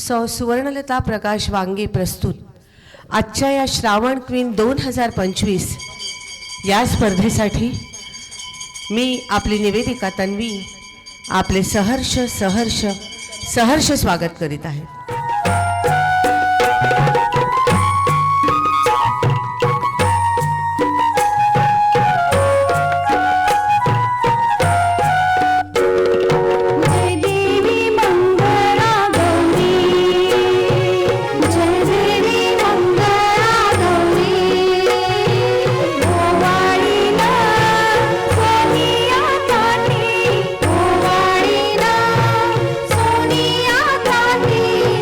सुवर्णलता प्रकाश वांगे प्रस्तुत आजच्या या श्रावण क्वीन 2025 या स्पर्धेसाठी मी आपली निवेदिका तन्वी आपले सहर्ष सहर्ष सहर्ष स्वागत करीत आहे। सोनिया गांधी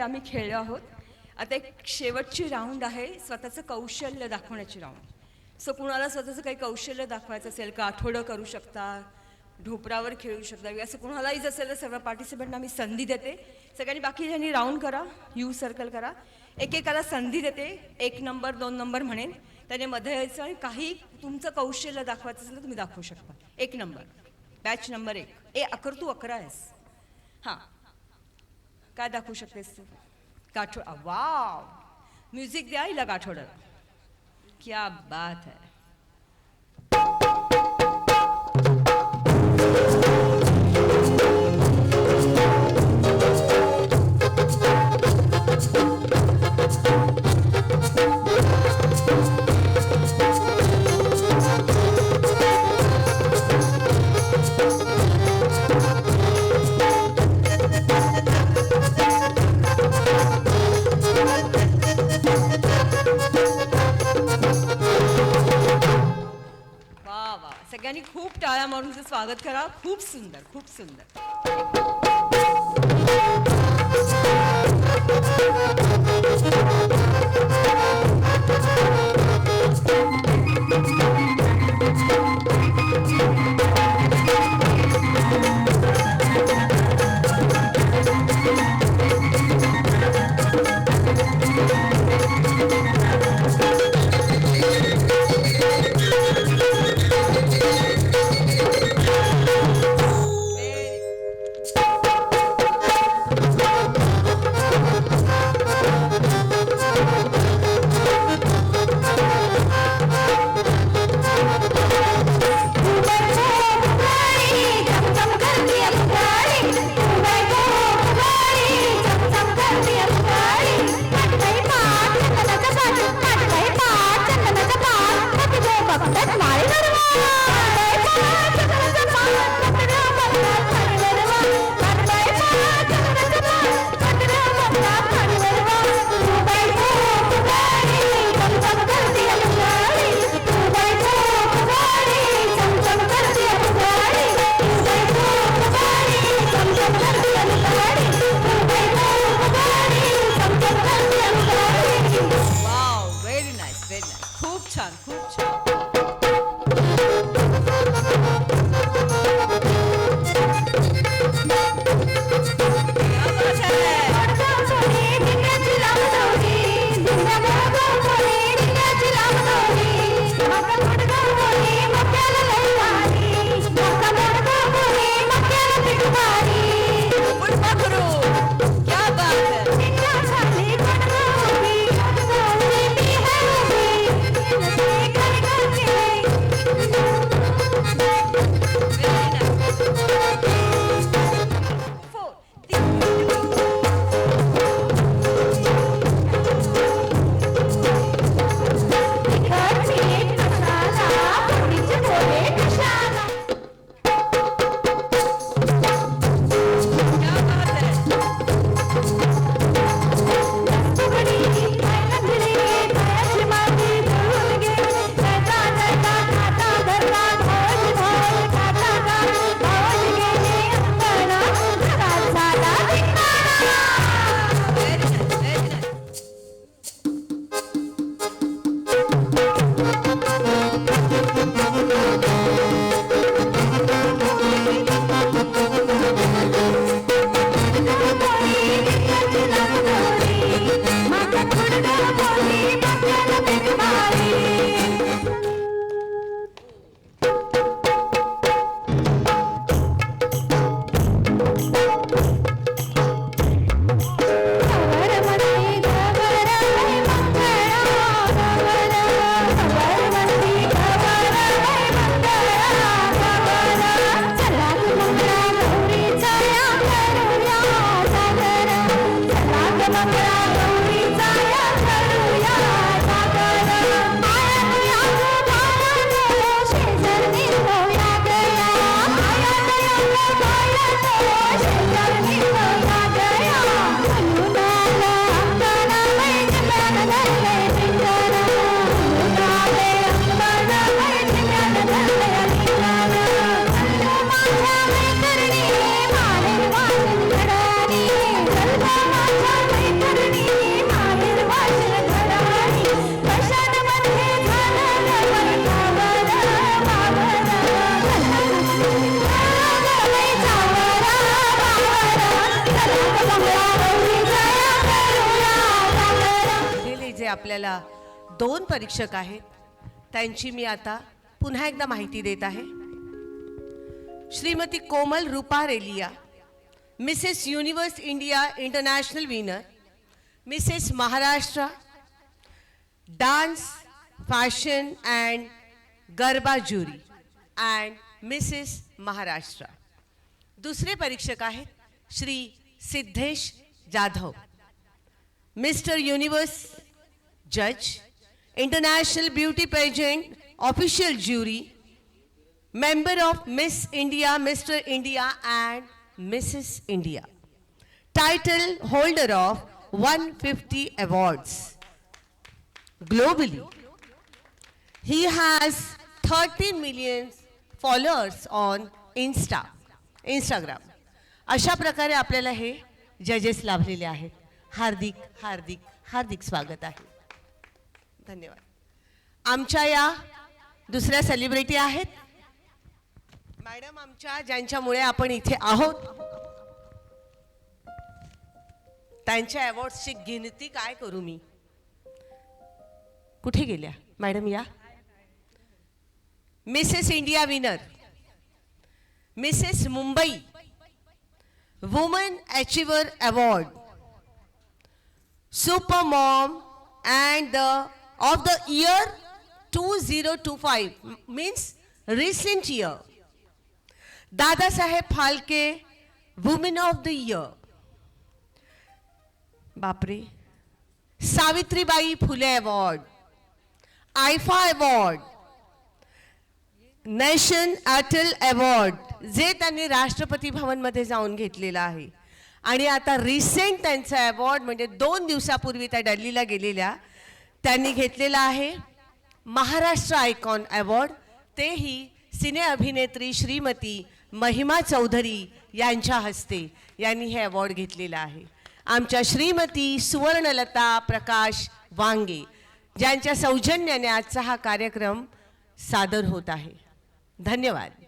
आम्ही खेळलो आहोत. आता एक शेवटची राऊंड आहे स्वतःचं कौशल्य दाखवण्याची राऊंड. सो कुणाला स्वतःचं काही कौशल्य दाखवायचं असेल का आठवडं करू शकता, ढोपरावर खेळू शकता, असं कुणालाही असेल तर सर्व पार्टिसिपंटना मी संधी देते. सगळ्यांनी बाकी ज्यांनी राऊंड करा, यू सर्कल करा, एकेकाला संधी देते. 1 नंबर 2 नंबर म्हणेन, त्याने मध्ये यायचं आणि काही तुमचं कौशल्य दाखवायचं असेल तर तुम्ही दाखवू शकता. 1 नंबर, बॅच नंबर 1. अकर तू 11 आहेस. हां, काय दाखवू शकतेस तू? गाठोडा. वाव, म्युझिक द्या हिला गाठोड्याला. क्या बात है. सगळ्यांनी खूप टाळ्या मारून तुझं स्वागत करा. खूप सुंदर, खूप सुंदर. दिलेले जे आपल्याला दोन परीक्षक आहेत त्यांची मी आता पुन्हा एकदा माहिती देत आहे. Shrimati Komal Rupa Relia, Mrs Universe India international winner, Mrs Maharashtra dance fashion and garba jury and Mrs Maharashtra. दुसरे परीक्षक आहेत श्री सिद्धेश जाधव, मिस्टर युनिवर्स जज, international beauty pageant official jury, member of Miss India, Mr. India and Mrs. India. Title holder of 150 awards globally. He has 30 million followers on Instagram. अशा प्रकारे आपल्याला हे जजेस लाभलेले आहेत. हार्दिक हार्दिक हार्दिक स्वागत आहे. धन्यवाद. आमच्या या दुसऱ्या सेलिब्रिटी आहेत मॅडम, आमच्या ज्यांच्यामुळे आपण इथे आहोत त्यांच्या अवॉर्ड्सची गिनती काय करू मी. कुठे गेल्या मॅडम? या. Mrs India winner, Mrs Mumbai woman achiever award, super mom and of the year 2025 means recent year, Dadasaheb Phalke women of the year. बापरे. Savitribai Phule award, IIFA award, national award जे त्यांनी राष्ट्रपती भवनमध्ये जाऊन घेतलेला आहे. आणि आता रिसेंट त्यांचा अवॉर्ड म्हणजे 2 दिवसापूर्वी त्या दिल्लीला गेलेल्या त्यांनी घेतलेला आहे महाराष्ट्र आयकॉन अवॉर्ड. तेही सिने अभिनेत्री श्रीमती महिमा चौधरी यांच्या हस्ते यांनी हे अवॉर्ड घेतलेलं आहे. आमच्या श्रीमती सुवर्णलता प्रकाश वांगे ज्यांच्या सौजन्याने आजचा हा कार्यक्रम सादर होत आहे. धन्यवाद.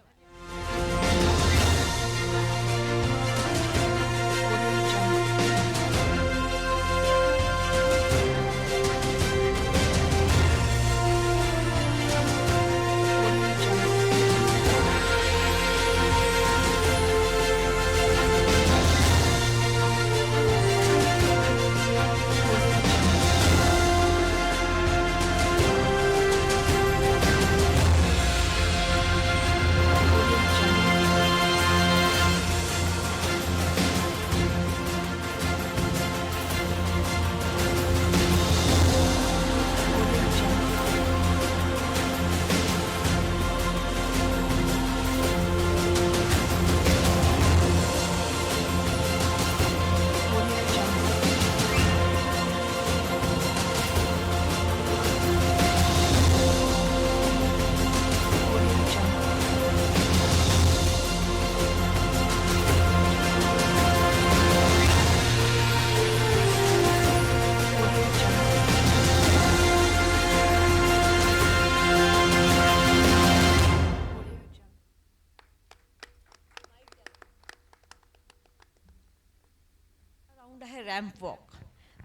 Ramp walk.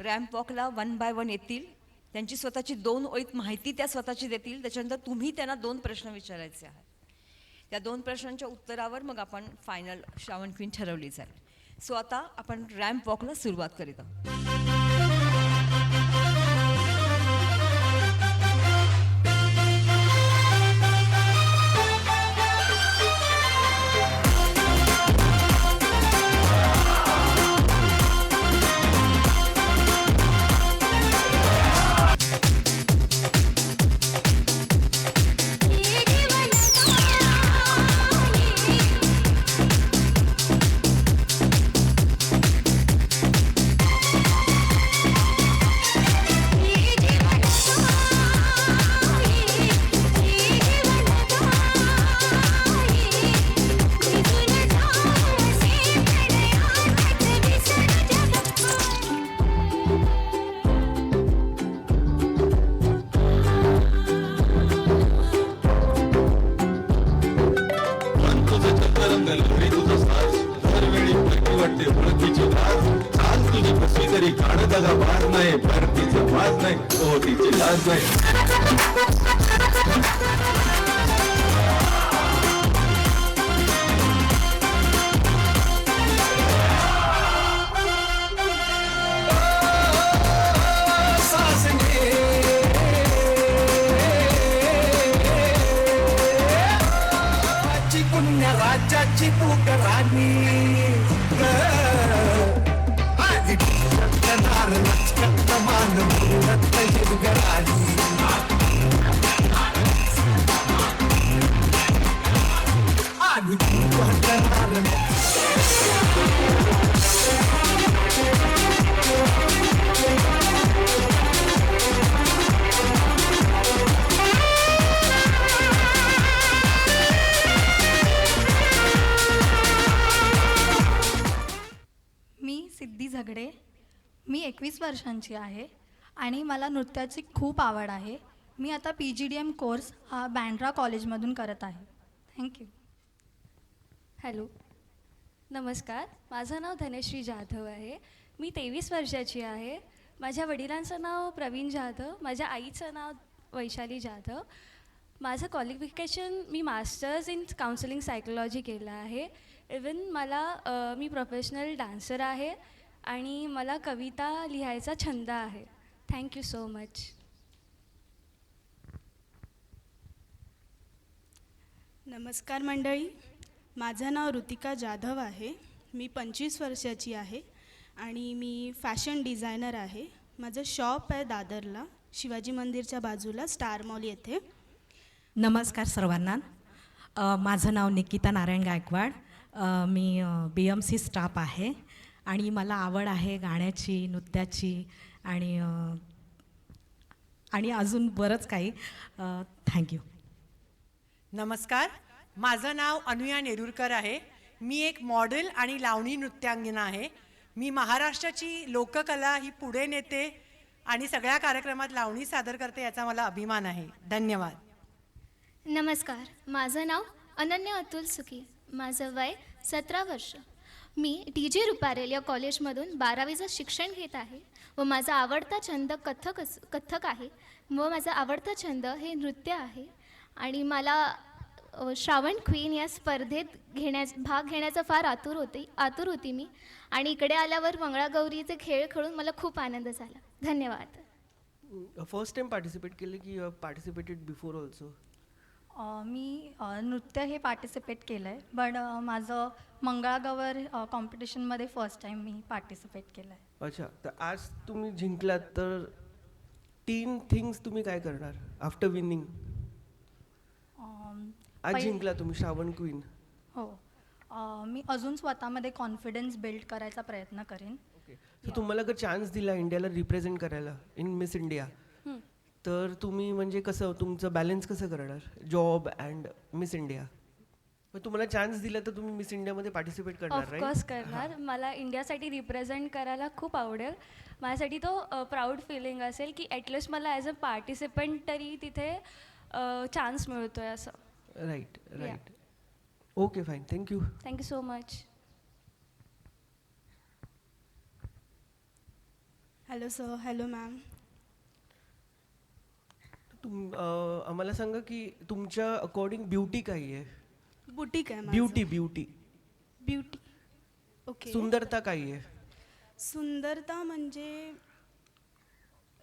रॅम्प वॉकला 1 बाय 1 येतील, त्यांची स्वतःची 2 ओळीत माहिती त्या स्वतःची देतील. त्याच्यानंतर तुम्ही त्यांना 2 प्रश्न विचारायचे आहेत. त्या 2 प्रश्नांच्या उत्तरावर मग आपण फायनल श्रावण क्वीन ठरवली जाईल. सो आता आपण रॅम्प वॉकला सुरुवात करीत आहोत. दगाबाज नाही, भरतीचा वाज नाही, ओटीची लाज नाही. पुण्य राज्याची तू राणी मी सिद्धी झगडे. मी 21 वर्षांची आहे आणि मला नृत्याची खूप आवड आहे. मी आता PGDM कोर्स हा बँड्रा कॉलेजमधून करत आहे. थँक्यू. हॅलो, नमस्कार. माझं नाव धनश्री जाधव आहे. मी 23 वर्षाची आहे. माझ्या वडिलांचं नाव प्रवीण जाधव, माझ्या आईचं नाव वैशाली जाधव. माझं qualification me masters in counselling psychology केलं आहे. इवन मी प्रोफेशनल डान्सर आहे आणि मला कविता लिहायचा छंद आहे. Thank you you much. नमस्कार मंडळी, माझं नाव ऋतिका जाधव आहे. मी 25 वर्षाची आहे आणि मी फॅशन डिझायनर आहे. माझं शॉप आहे दादरला, शिवाजी मंदिरच्या बाजूला, स्टार मॉल येथे. नमस्कार सर्वांना. माझं नाव निकिता नारायण गायकवाड. मी BMC स्टाफ आहे आणि मला आवड आहे गाण्याची, नृत्याची आणि अजून बरंच काही. थँक्यू. नमस्कार, माझं नाव अनुया नेरुरकर आहे. मी एक मॉडेल आणि लावणी नृत्यांगना आहे. मी महाराष्ट्राची लोककला ही पुढे नेते आणि सगळ्या कार्यक्रमात लावणी सादर करते, याचा मला अभिमान आहे. धन्यवाद. नमस्कार, माझं नाव अनन्या अतुल सुकी. माझं वय 17 वर्ष. मी TJ रुपारेल या कॉलेजमधून 12वीचं शिक्षण घेत आहे व माझा आवडता छंद कथ्थक आहे व माझा आवडता छंद हे नृत्य आहे. आणि मला श्रावण क्वीन या स्पर्धेत भाग घेण्याचा फार आतुर होती मी. आणि इकडे आल्यावर मंगळागौरीचे खेळ खेळून मला खूप आनंद झाला. धन्यवाद. फर्स्ट टाइम पार्टिसिपेट केले की you have participated before also? मी नृत्य हे पार्टिसिपेट केलं आहे, बट माझं मंगळागौर कॉम्पिटिशनमध्ये फर्स्ट टाईम मी पार्टिसिपेट केलं आहे. अच्छा, तर आज तुम्ही जिंकलात तर 3 थिंग्स तुम्ही काय करणार आफ्टर विनिंग? आज जिंकला तुम्ही श्रावण क्वीन. हो, मी अजून स्वतःमध्ये कॉन्फिडन्स बिल्ड करायचा प्रयत्न करेन. ओके, तर तुम्हाला जर चान्स दिला इंडियाला रिप्रेझेंट करायला इन मिस इंडिया, तर तुम्ही म्हणजे कसं तुमचं बॅलन्स कसं करणार, जॉब अँड मिस इंडिया? मग तुम्हाला चान्स दिला तर तुम्ही मिस इंडियामध्ये पार्टिसिपेट करणार? ऑफकोर्स करणार. मला इंडियासाठी रिप्रेझेंट करायला खूप आवडेल. माझ्यासाठी तो प्राऊड फिलिंग असेल की ॲटलिस्ट मला ॲज अ पार्टिसिपंट तरी तिथे चान्स मिळतो आहे असं. Right. Okay, fine. Thank you. Thank you so. हॅलो सर. Sir hello. आम्हाला सांगा की तुमच्या अकॉर्डिंग ब्युटी काय आहे? बुटीक आहे माझं. Beauty okay. सुंदरता काय आहे? सुंदरता म्हणजे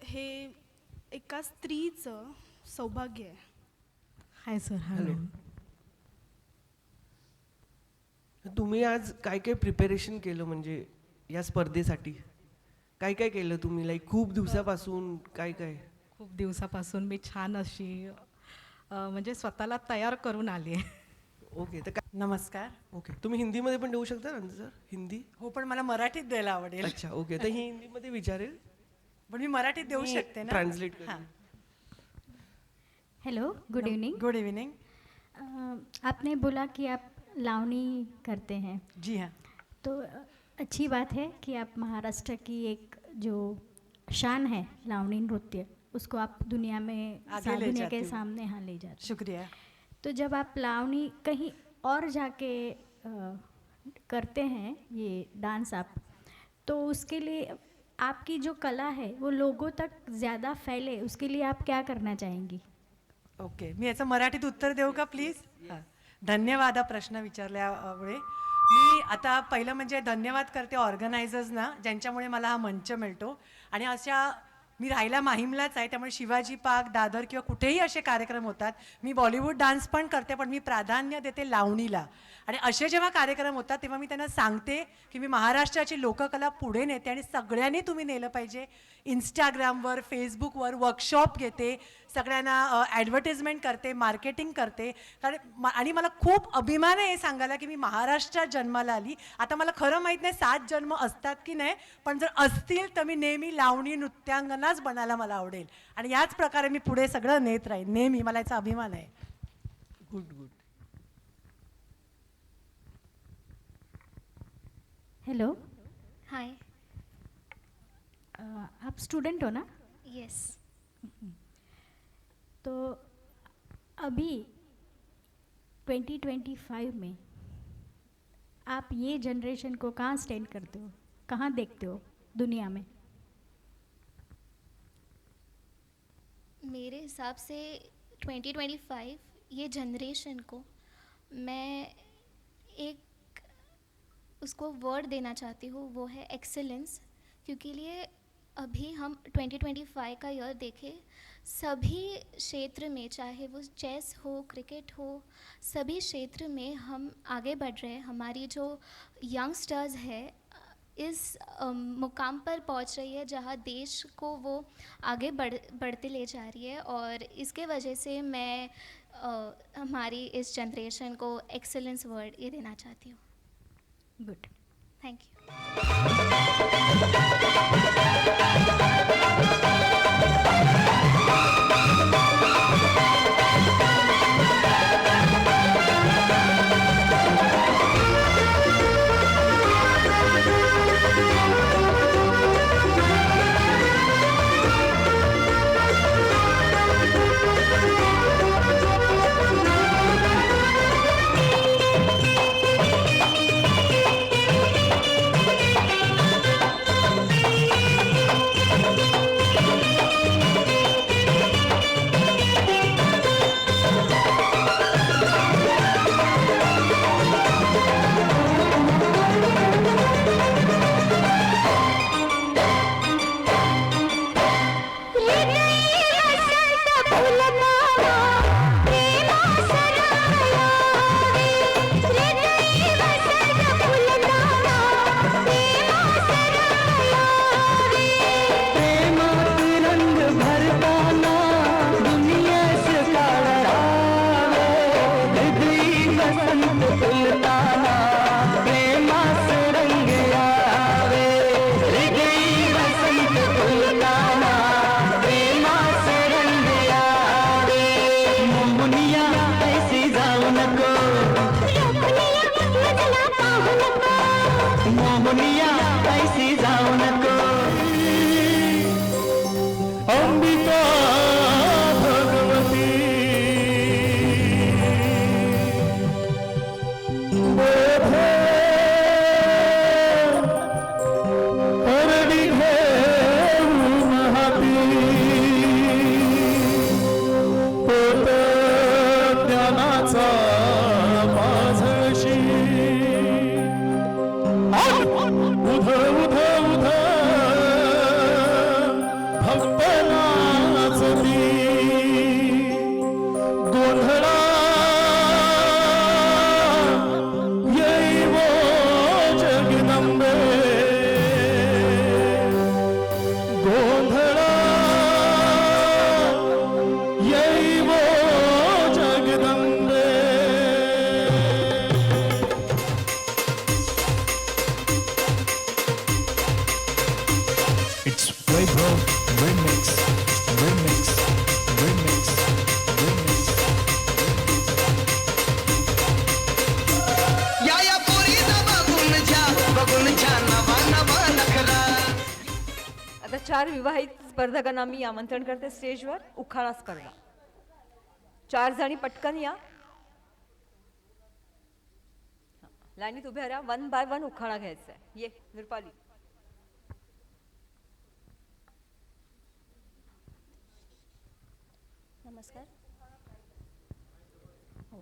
हे एका स्त्रीचं सौभाग्य आहे. Hi sir. हॅलो. तुम्ही आज काय काय प्रिपेरेशन केलं म्हणजे या स्पर्धेसाठी? काय काय केलं तुम्ही, लाईक खूप दिवसापासून? काय खूप दिवसापासून मी छान अशी म्हणजे स्वतःला तयार करून आली आहे. ओके, तर काय? नमस्कार. ओके, तुम्ही हिंदीमध्ये पण देऊ शकता ना सर? हिंदी? हो, पण मला मराठीत द्यायला आवडेल. अच्छा, ओके. तर ही हिंदीमध्ये विचारेल, पण मी मराठीत देऊ शकते ना? ट्रान्सलेट हां. Hello, good evening. Good evening. आपने बोला कि आप लावनी करते हैं. जी हाँ. तो अच्छी बात है कि आप महाराष्ट्र की एक जो शान है लावनी नृत्य, उसको आप दुनिया में दुनिया के सामने ले जाते हैं. शुक्रिया. तो जब आप लावनी कहीं और जाके करते हैं ये डांस आप, तो उसके लिए आपकी जो कला है वो लोगों तक ज़्यादा फैले, उसके लिए आप क्या करना चाहेंगी? ओके, मी याचं मराठीत उत्तर देऊ का प्लीज? हां, धन्यवाद हा प्रश्न विचारल्यामुळे. मी आता पहिलं म्हणजे धन्यवाद करते ऑर्गनायझर्सना, ज्यांच्यामुळे मला हा मंच मिळतो. आणि अशा मी राहायला माहीमलाच आहे, त्यामुळे शिवाजी पार्क, दादर किंवा कुठेही असे कार्यक्रम होतात. मी बॉलिवूड डान्स पण करते, पण मी प्राधान्य देते लावणीला. आणि असे जेव्हा कार्यक्रम होतात तेव्हा मी त्यांना सांगते की मी महाराष्ट्राची लोककला पुढे नेते आणि सगळ्यांनी तुम्ही नेलं पाहिजे. इंस्टाग्रामवर, फेसबुकवर वर्कशॉप घेते, सगळ्यांना ॲडव्हर्टिजमेंट करते, मार्केटिंग करते. कारण आणि मला खूप अभिमान आहे हे सांगायला की मी महाराष्ट्रात जन्माला आली. आता मला खरं माहीत नाही 7 जन्म असतात की नाही, पण जर असतील तर मी नेहमी लावणी नृत्यांगनाच बनायला मला आवडेल. आणि याच प्रकारे मी पुढे सगळं नेत राहील नेहमी. मला याचा अभिमान आहे. Good good. हेलो, हाय. आप स्टूडेंट हो ना? यस. तो अभी 2025 में आप ये जनरेशन को कहाँ स्टैंड करते हो, कहाँ देखते हो दुनिया में? मेरे हिसाब से 2025 ये जनरेशन को मैं एक उसको वर्ड देना चाहती हूँ, वो है एक्सेलेंस. क्योंकि लिए अभी हम 2025 का ईयर देखें, सभी क्षेत्र में, चाहे वो चेस हो, क्रिकेट हो, सभी क्षेत्र में हम आगे बढ़ रहे हैं. हमारी जो यंगस्टर्स है इस मुकाम पर पहुंच रही है जहां देश को वो आगे बढ़ते ले जा रही है. और इसके वजह से मैं हमारी इस जनरेशन को एक्सेलेंस वर्ड ये देना चाहती हूँ. गुड. Thank you. आता 4 विवाहित स्पर्धकांना मी आमंत्रण करते स्टेजवर उखाणा स्पर्धा. 4 जणी पटकन या. लाईनीत उभ्या राहा. 1 बाय 1 उखाणा घ्यायचा आहे. ये नृपाली. नमस्कार. हो.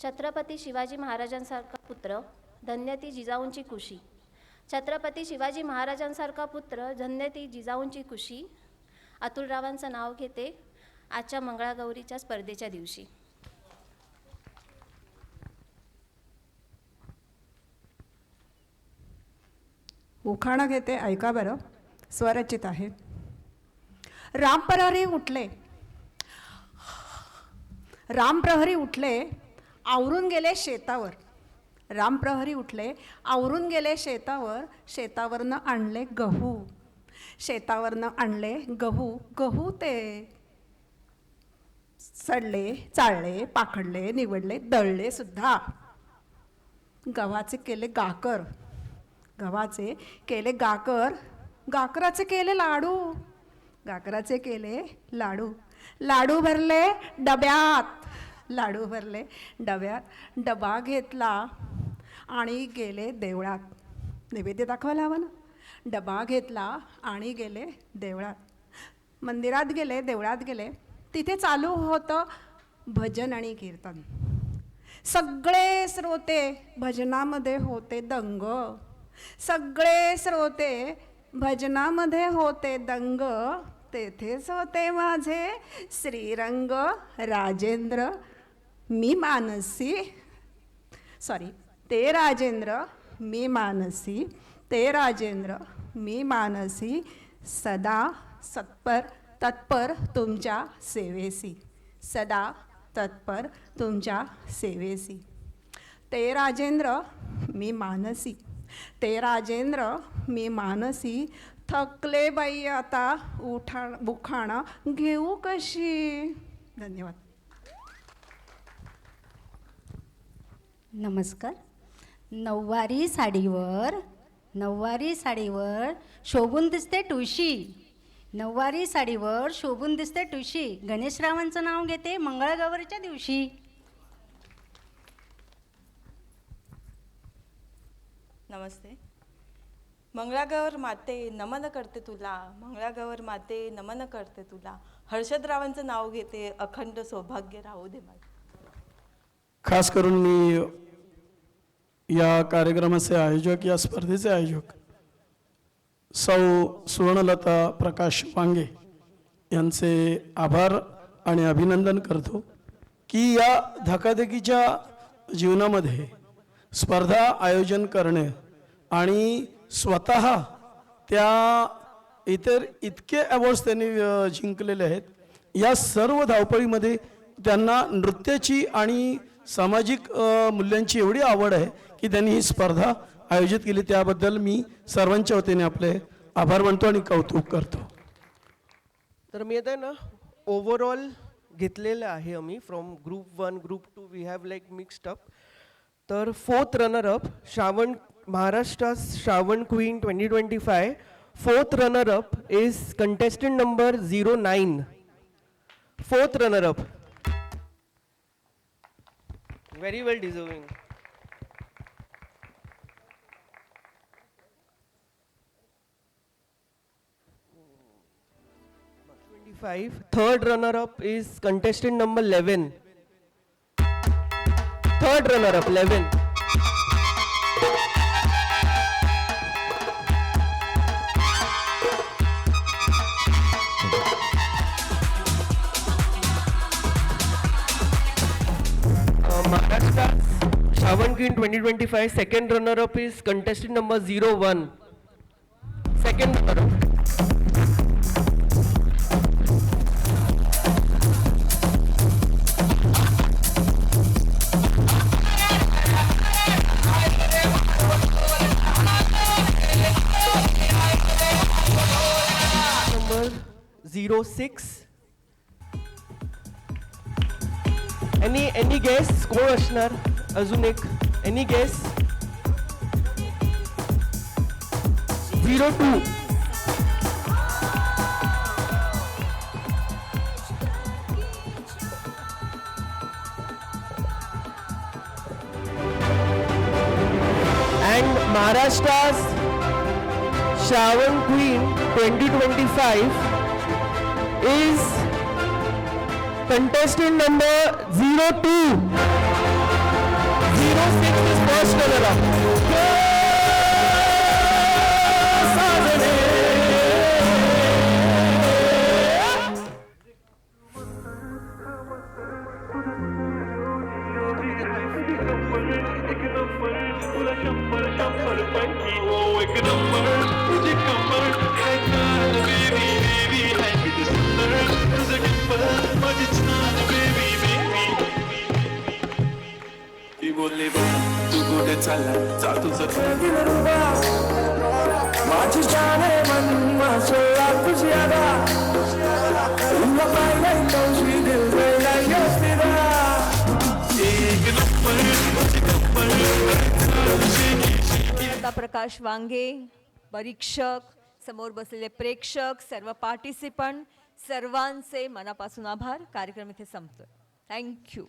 छत्रपती शिवाजी महाराजांसारखा पुत्र धन्य ती जिजाऊंची कुशी. छत्रपती शिवाजी महाराजांसारखा पुत्र धन्य ती जिजाऊंची कुशी. अतुलरावांचं नाव घेते आजच्या मंगळागौरीच्या स्पर्धेच्या दिवशी. उखाणं घेते, ऐका बरं. स्वरचित आहे. राम प्रहरी उठले, राम प्रहरी उठले, आवरून गेले शेतावर. राम प्रहरी उठले, आवरून गेले शेतावर. शेतावरनं आणले गहू, शेतावरनं आणले गहू. गहू ते सडले, चाळले, पाखडले, निवडले, दळले सुद्धा. गव्हाचे केले गाकर, गव्हाचे केले गाकर. गाकराचे केले लाडू, गाकराचे केले लाडू. लाडू भरले डब्यात, लाडू भरले डब्यात. डबा घेतला आणि गेले देवळात. नैवेद्य दाखवायला हवं ना. डबा घेतला आणि गेले देवळात. मंदिरात गेले, देवळात गेले. तिथे चालू होतं भजन आणि कीर्तन. सगळे श्रोते भजनामध्ये होते दंग. सगळे श्रोते भजनामध्ये होते दंग. तेथेच होते माझे श्रीरंग राजेंद्र. मी मानसी, सॉरी, ते राजेंद्र मी मानसी. ते राजेंद्र मी मानसी. सदा सत्पर तत्पर तुमच्या सेवेसी. सदा तत्पर तुमच्या सेवेसी. ते राजेंद्र मी मानसी. ते राजेंद्र मी मानसी. थकले बाई आता उखाणं घेऊ कशी. धन्यवाद. नमस्कार. नऊवारी साडीवर, नऊवारी साडीवर शोभून दिसते तुळशी. नऊवारी साडीवर शोभून दिसते तुळशी. गणेशरावांचं नाव घेते मंगळागौरीच्या दिवशी. नमस्ते. मंगळागौर माते नमन करते तुला. मंगळागौर माते नमन करते तुला. हर्षदरावांचं नाव घेते अखंड सौभाग्य राहू दे मला. खास करून मी या कार्यक्रमाचे आयोजक, या स्पर्धेचे आयोजक सौ सुवर्णलता प्रकाश वांगे यांचे आभार आणि अभिनंदन करतो की या धकाधकीच्या जीवनामध्ये स्पर्धा आयोजन करणे आणि स्वतः त्या इतर इतके अवॉर्ड्स त्यांनी जिंकलेले आहेत. या सर्व धावपळीमध्ये त्यांना नृत्याची आणि सामाजिक मूल्यांची एवढी आवड आहे की त्यांनी ही स्पर्धा आयोजित केली. त्याबद्दल मी सर्वांच्या वतीने आपले आभार मानतो आणि कौतुक करतो. तर मी आता ना ओव्हरऑल घेतलेलं आहे आम्ही from group 1, group 2 we have like mixed up. तर 4th runner up Shravan, Maharashtra Shravan queen 2025. 4th runner-up is contestant number 09. 4th runner-up. Very well deserving. Third runner-up is contestant number 11. Third runner-up 11. Maharashtra Shravan Queen 2025. Second runner-up is contestant number 01. Second runner-up. Number 06. Any guess? कोण असणार अजून एक? Any guess? 02. And Maharashtra's Shravan Queen 2025 is Contestant number 02. 06 is first runner up. बोलले तू कुठे चालला जा तुझं माझी जान आहे मन माझा तुझी आगा तुला पाहिलं कौशी दिल गया यस्तिरा एक नंबर प्रकाश वांगे, परीक्षक, समोर बसलेले प्रेक्षक, सर्व पार्टिसिपंट, सर्वांचे मनापासून आभार. कार्यक्रम इथे संपतोय. थँक्यू.